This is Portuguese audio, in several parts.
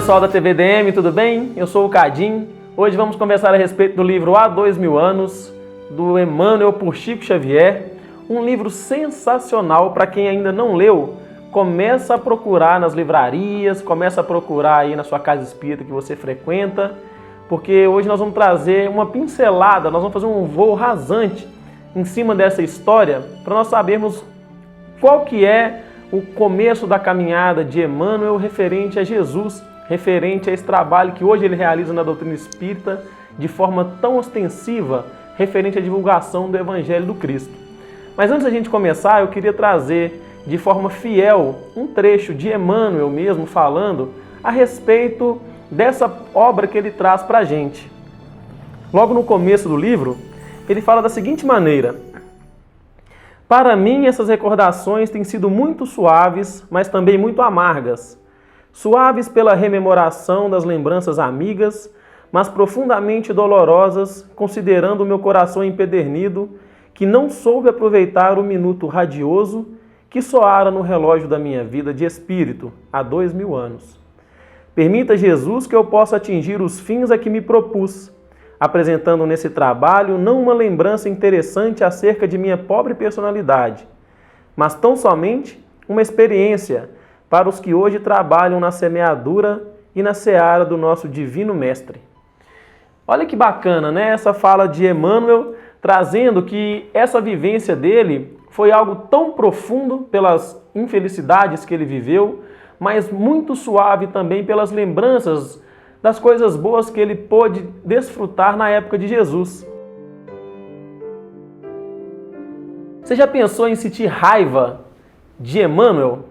pessoal da TVDM, tudo bem? Eu sou o Cadim. Hoje vamos conversar a respeito do livro Há 2000 Anos, do Emmanuel por Chico Xavier. Um livro sensacional para quem ainda não leu. Começa a procurar nas livrarias, começa a procurar aí na sua casa espírita que você frequenta, porque hoje nós vamos trazer uma pincelada, nós vamos fazer um voo rasante em cima dessa história para nós sabermos qual que é o começo da caminhada de Emmanuel referente a Jesus, referente a esse trabalho que hoje ele realiza na doutrina espírita de forma tão ostensiva, referente à divulgação do Evangelho do Cristo. Mas antes da gente começar, eu queria trazer de forma fiel um trecho de Emmanuel mesmo falando a respeito dessa obra que ele traz para a gente. Logo no começo do livro, ele fala da seguinte maneira: para mim, essas recordações têm sido muito suaves, mas também muito amargas. Suaves pela rememoração das lembranças amigas, mas profundamente dolorosas, considerando o meu coração empedernido, que não soube aproveitar o minuto radioso que soara no relógio da minha vida de espírito há 2000 anos. Permita, Jesus, que eu possa atingir os fins a que me propus, apresentando nesse trabalho não uma lembrança interessante acerca de minha pobre personalidade, mas tão somente uma experiência para os que hoje trabalham na semeadura e na seara do nosso Divino Mestre. Olha que bacana, né? Essa fala de Emmanuel trazendo que essa vivência dele foi algo tão profundo pelas infelicidades que ele viveu, mas muito suave também pelas lembranças das coisas boas que ele pôde desfrutar na época de Jesus. Você já pensou em sentir raiva de Emmanuel?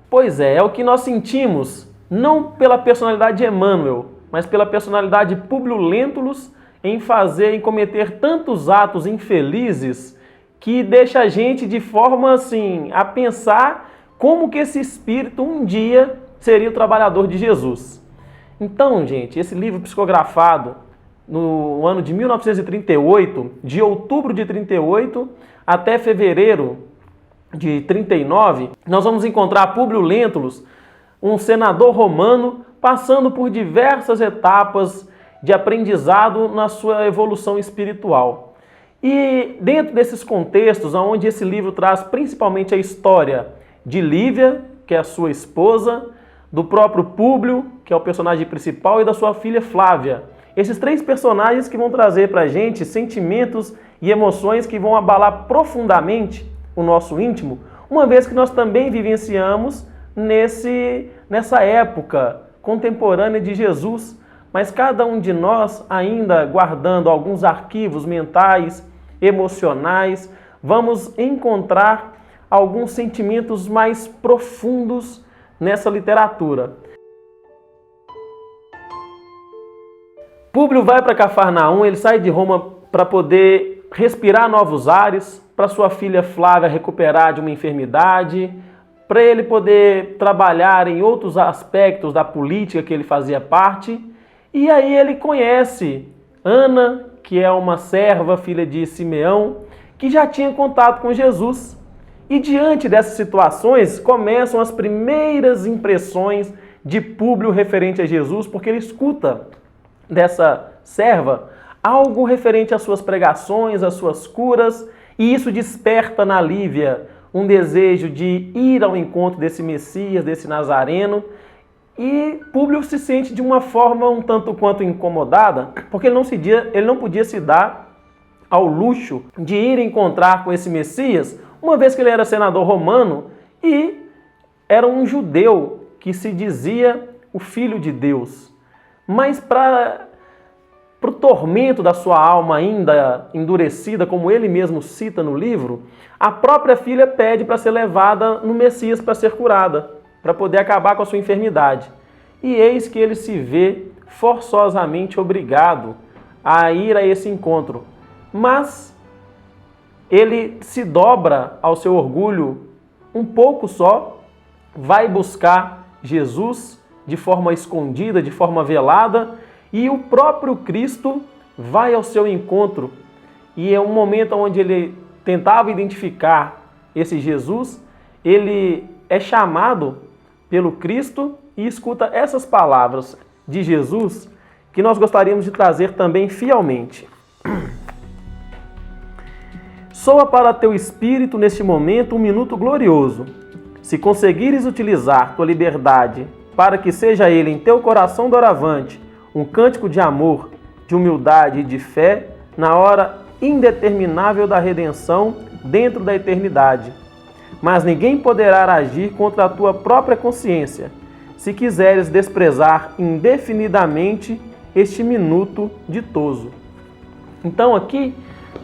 Pois é o que nós sentimos, não pela personalidade de Emmanuel, mas pela personalidade Públio Lentulus em cometer tantos atos infelizes que deixa a gente de forma assim a pensar como que esse espírito um dia seria o trabalhador de Jesus. Então, gente, esse livro psicografado no ano de 1938, de outubro de 38 até fevereiro de 39, nós vamos encontrar Públio Lentulus, um senador romano, passando por diversas etapas de aprendizado na sua evolução espiritual. E dentro desses contextos, onde esse livro traz principalmente a história de Lívia, que é a sua esposa, do próprio Públio, que é o personagem principal, e da sua filha Flávia. Esses três personagens que vão trazer para a gente sentimentos e emoções que vão abalar profundamente o nosso íntimo, uma vez que nós também vivenciamos nessa época contemporânea de Jesus, mas cada um de nós ainda guardando alguns arquivos mentais, emocionais, vamos encontrar alguns sentimentos mais profundos nessa literatura. Públio vai para Cafarnaum, ele sai de Roma para poder respirar novos ares, para sua filha Flávia recuperar de uma enfermidade, para ele poder trabalhar em outros aspectos da política que ele fazia parte. E aí ele conhece Ana, que é uma serva, filha de Simeão, que já tinha contato com Jesus. E diante dessas situações, começam as primeiras impressões de Públio referente a Jesus, porque ele escuta dessa serva algo referente às suas pregações, às suas curas, e isso desperta na Lívia um desejo de ir ao encontro desse Messias, desse Nazareno, e Públio se sente de uma forma um tanto quanto incomodada, porque ele não podia se dar ao luxo de ir encontrar com esse Messias, uma vez que ele era senador romano e era um judeu que se dizia o Filho de Deus. Mas para o tormento da sua alma ainda endurecida, como ele mesmo cita no livro, a própria filha pede para ser levada no Messias para ser curada, para poder acabar com a sua enfermidade. E eis que ele se vê forçosamente obrigado a ir a esse encontro. Mas ele se dobra ao seu orgulho um pouco só, vai buscar Jesus de forma escondida, de forma velada, e o próprio Cristo vai ao seu encontro. E é um momento onde ele tentava identificar esse Jesus, ele é chamado pelo Cristo e escuta essas palavras de Jesus que nós gostaríamos de trazer também fielmente. Soa para teu espírito neste momento um minuto glorioso. Se conseguires utilizar tua liberdade para que seja ele em teu coração doravante um cântico de amor, de humildade e de fé na hora indeterminável da redenção dentro da eternidade. Mas ninguém poderá agir contra a tua própria consciência, se quiseres desprezar indefinidamente este minuto ditoso. Então aqui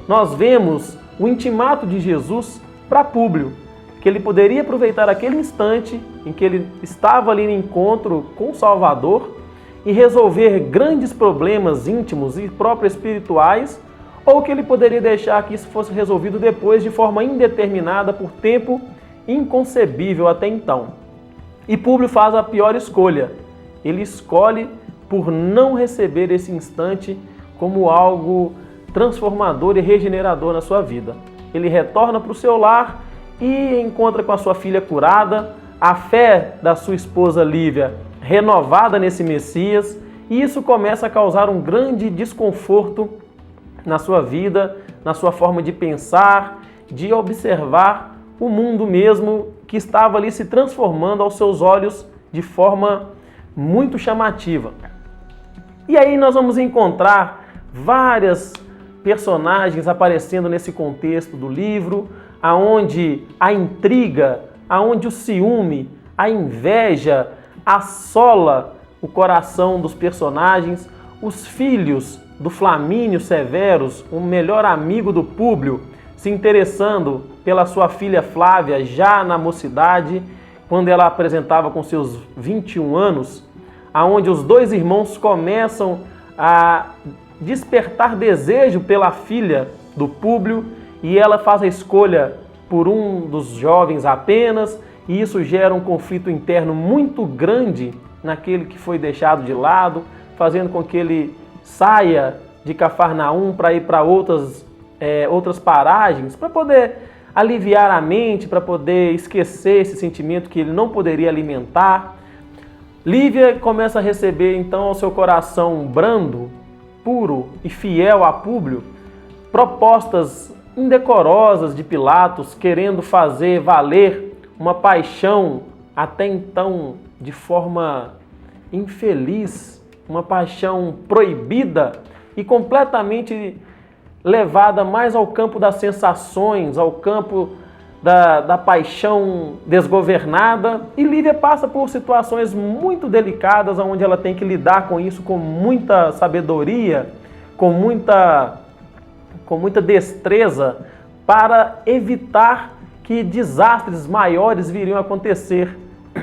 nós vemos o intimato de Jesus para Públio, que ele poderia aproveitar aquele instante em que ele estava ali no encontro com o Salvador e resolver grandes problemas íntimos e próprios espirituais, ou que ele poderia deixar que isso fosse resolvido depois de forma indeterminada por tempo inconcebível até então. E Públio faz a pior escolha. Ele escolhe por não receber esse instante como algo transformador e regenerador na sua vida. Ele retorna para o seu lar e encontra com a sua filha curada, a fé da sua esposa Lívia renovada nesse Messias, e isso começa a causar um grande desconforto na sua vida, na sua forma de pensar, de observar o mundo mesmo que estava ali se transformando aos seus olhos de forma muito chamativa. E aí nós vamos encontrar várias personagens aparecendo nesse contexto do livro, aonde a intriga, aonde o ciúme, a inveja assola o coração dos personagens. Os filhos do Flamínio Severus, o melhor amigo do Públio, se interessando pela sua filha Flávia já na mocidade, quando ela apresentava com seus 21 anos, aonde os dois irmãos começam a despertar desejo pela filha do Públio, e ela faz a escolha por um dos jovens apenas, e isso gera um conflito interno muito grande naquele que foi deixado de lado, fazendo com que ele saia de Cafarnaum para ir para outras paragens, para poder aliviar a mente, para poder esquecer esse sentimento que ele não poderia alimentar. Lívia começa a receber então ao seu coração brando, puro e fiel a Públio, propostas indecorosas de Pilatos, querendo fazer valer uma paixão até então de forma infeliz, uma paixão proibida e completamente levada mais ao campo das sensações, ao campo da paixão desgovernada. E Lívia passa por situações muito delicadas, onde ela tem que lidar com isso com muita sabedoria, com muita destreza, para evitar que desastres maiores viriam a acontecer.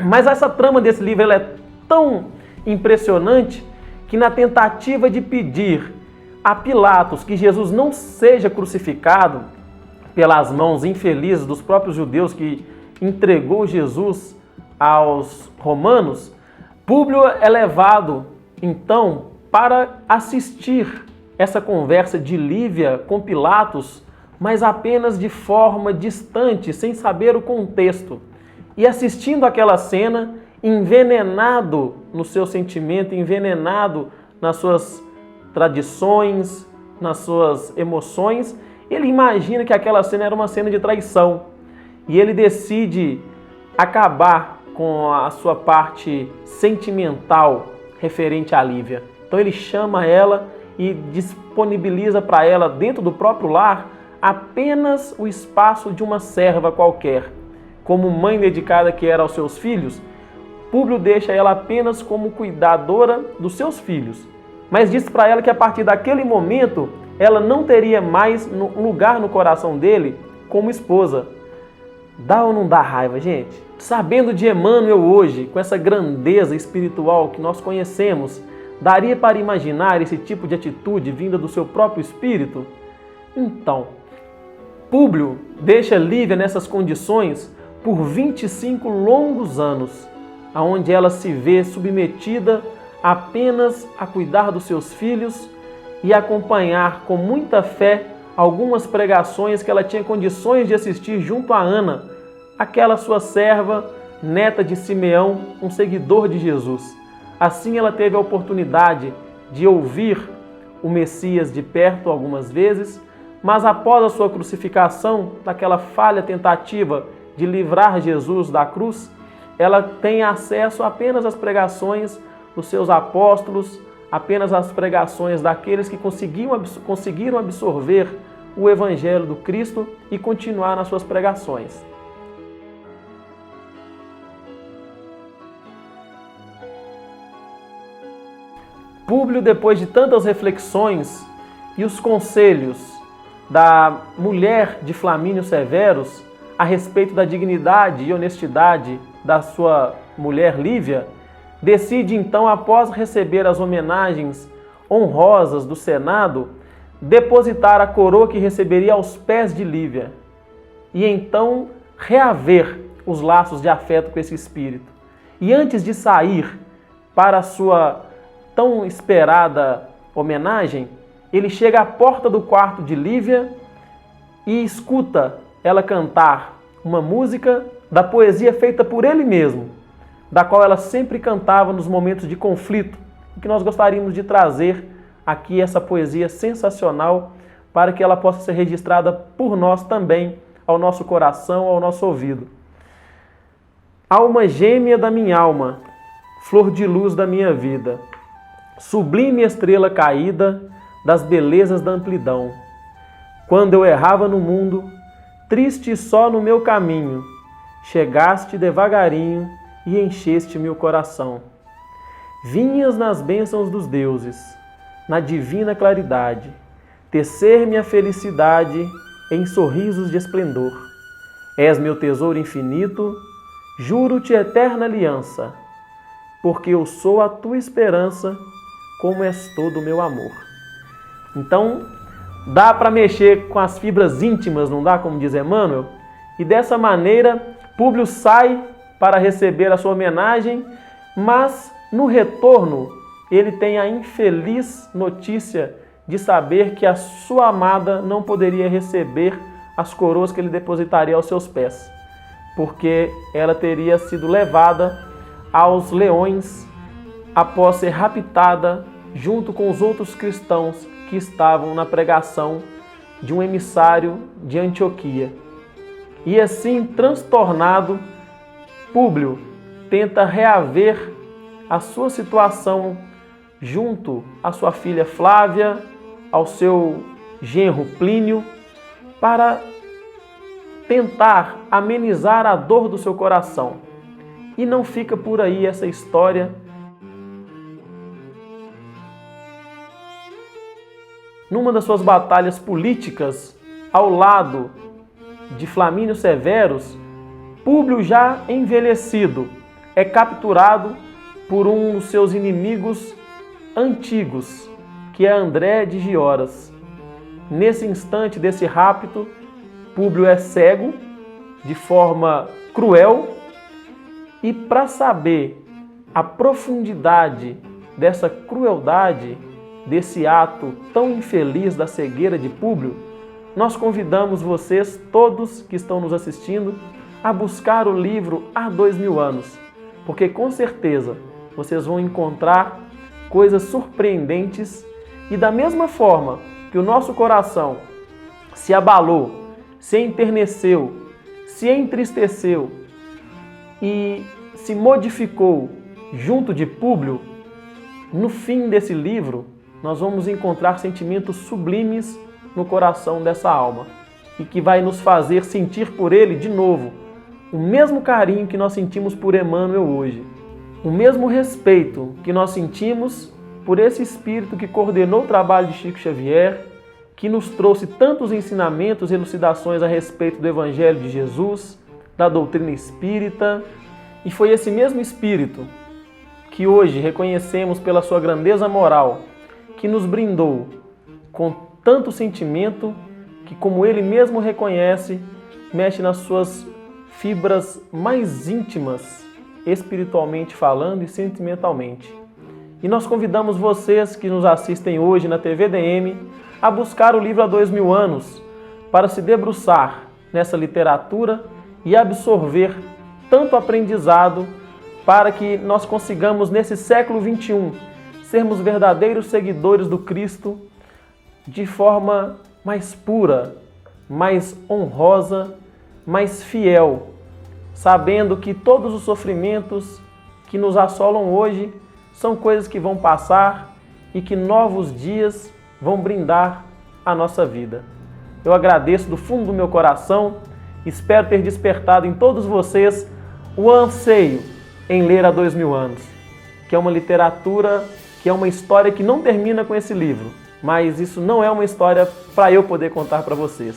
Mas essa trama desse livro ela é tão impressionante que, na tentativa de pedir a Pilatos que Jesus não seja crucificado pelas mãos infelizes dos próprios judeus que entregou Jesus aos romanos, Públio é levado então para assistir essa conversa de Lívia com Pilatos, mas apenas de forma distante, sem saber o contexto. E assistindo aquela cena, envenenado no seu sentimento, envenenado nas suas tradições, nas suas emoções, ele imagina que aquela cena era uma cena de traição. E ele decide acabar com a sua parte sentimental referente a Lívia. Então ele chama ela e disponibiliza para ela, dentro do próprio lar, apenas o espaço de uma serva qualquer. Como mãe dedicada que era aos seus filhos, Públio deixa ela apenas como cuidadora dos seus filhos. Mas diz para ela que a partir daquele momento, ela não teria mais lugar no coração dele como esposa. Dá ou não dá raiva, gente? Sabendo de Emmanuel hoje, com essa grandeza espiritual que nós conhecemos, daria para imaginar esse tipo de atitude vinda do seu próprio espírito? Então, Públio deixa Lívia nessas condições por 25 longos anos, onde ela se vê submetida apenas a cuidar dos seus filhos e acompanhar com muita fé algumas pregações que ela tinha condições de assistir junto a Ana, aquela sua serva neta de Simeão, um seguidor de Jesus. Assim ela teve a oportunidade de ouvir o Messias de perto algumas vezes, mas após a sua crucificação, naquela falha tentativa de livrar Jesus da cruz, ela tem acesso apenas às pregações dos seus apóstolos, apenas às pregações daqueles que conseguiram absorver o Evangelho do Cristo e continuar nas suas pregações. Públio, depois de tantas reflexões e os conselhos da mulher de Flamínio Severus a respeito da dignidade e honestidade da sua mulher Lívia, decide então, após receber as homenagens honrosas do Senado, depositar a coroa que receberia aos pés de Lívia e então reaver os laços de afeto com esse espírito. E antes de sair para a sua tão esperada homenagem, ele chega à porta do quarto de Lívia e escuta ela cantar uma música da poesia feita por ele mesmo, da qual ela sempre cantava nos momentos de conflito, e que nós gostaríamos de trazer aqui essa poesia sensacional para que ela possa ser registrada por nós também, ao nosso coração, ao nosso ouvido. Alma gêmea da minha alma, flor de luz da minha vida, sublime estrela caída das belezas da amplidão. Quando eu errava no mundo, triste só no meu caminho, chegaste devagarinho e encheste meu coração. Vinhas nas bênçãos dos deuses, na divina claridade, tecer-me a felicidade em sorrisos de esplendor. És meu tesouro infinito, juro-te eterna aliança, porque eu sou a tua esperança, como és todo o meu amor. Então, dá para mexer com as fibras íntimas, não dá, como diz Emmanuel? E dessa maneira, Públio sai para receber a sua homenagem, mas no retorno, ele tem a infeliz notícia de saber que a sua amada não poderia receber as coroas que ele depositaria aos seus pés, porque ela teria sido levada aos leões após ser raptada junto com os outros cristãos que estavam na pregação de um emissário de Antioquia. E assim, transtornado, Públio tenta reaver a sua situação junto à sua filha Flávia, ao seu genro Plínio, para tentar amenizar a dor do seu coração. E não fica por aí essa história. Numa das suas batalhas políticas, ao lado de Flamínio Severus, Públio, já envelhecido, é capturado por um dos seus inimigos antigos, que é André de Gioras. Nesse instante desse rapto, Públio é cego de forma cruel, e para saber a profundidade dessa crueldade, desse ato tão infeliz da cegueira de Públio, nós convidamos vocês, todos que estão nos assistindo, a buscar o livro Há 2000 anos, porque com certeza vocês vão encontrar coisas surpreendentes, e da mesma forma que o nosso coração se abalou, se enterneceu, se entristeceu e se modificou junto de Públio, no fim desse livro nós vamos encontrar sentimentos sublimes no coração dessa alma e que vai nos fazer sentir por ele de novo o mesmo carinho que nós sentimos por Emmanuel hoje, o mesmo respeito que nós sentimos por esse espírito que coordenou o trabalho de Chico Xavier, que nos trouxe tantos ensinamentos e elucidações a respeito do Evangelho de Jesus, da doutrina espírita, e foi esse mesmo espírito que hoje reconhecemos pela sua grandeza moral, que nos brindou com tanto sentimento que, como ele mesmo reconhece, mexe nas suas fibras mais íntimas, espiritualmente falando e sentimentalmente. E nós convidamos vocês que nos assistem hoje na TVDM a buscar o livro Há 2000 anos para se debruçar nessa literatura e absorver tanto aprendizado para que nós consigamos, nesse século XXI, sermos verdadeiros seguidores do Cristo de forma mais pura, mais honrosa, mais fiel, sabendo que todos os sofrimentos que nos assolam hoje são coisas que vão passar e que novos dias vão brindar a nossa vida. Eu agradeço do fundo do meu coração, espero ter despertado em todos vocês o anseio em ler Há 2000 anos, que é uma literatura, que é uma história que não termina com esse livro, mas isso não é uma história para eu poder contar para vocês.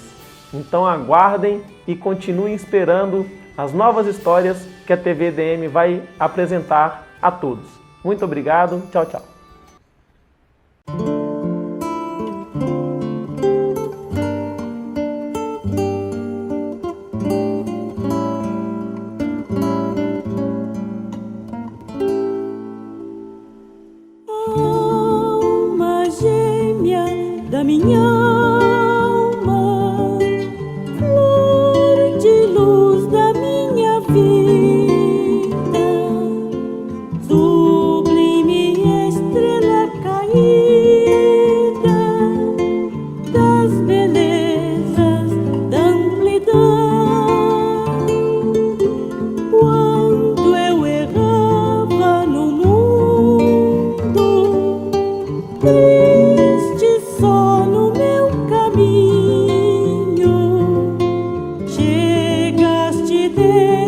Então aguardem e continuem esperando as novas histórias que a TV EDM vai apresentar a todos. Muito obrigado, tchau, tchau. Alma gêmea da minha alma, flor de luz da minha vida, sublime estrela caída das belezas da amplidão. Quando eu errava no mundo, triste só no meu caminho, chegaste, Deus.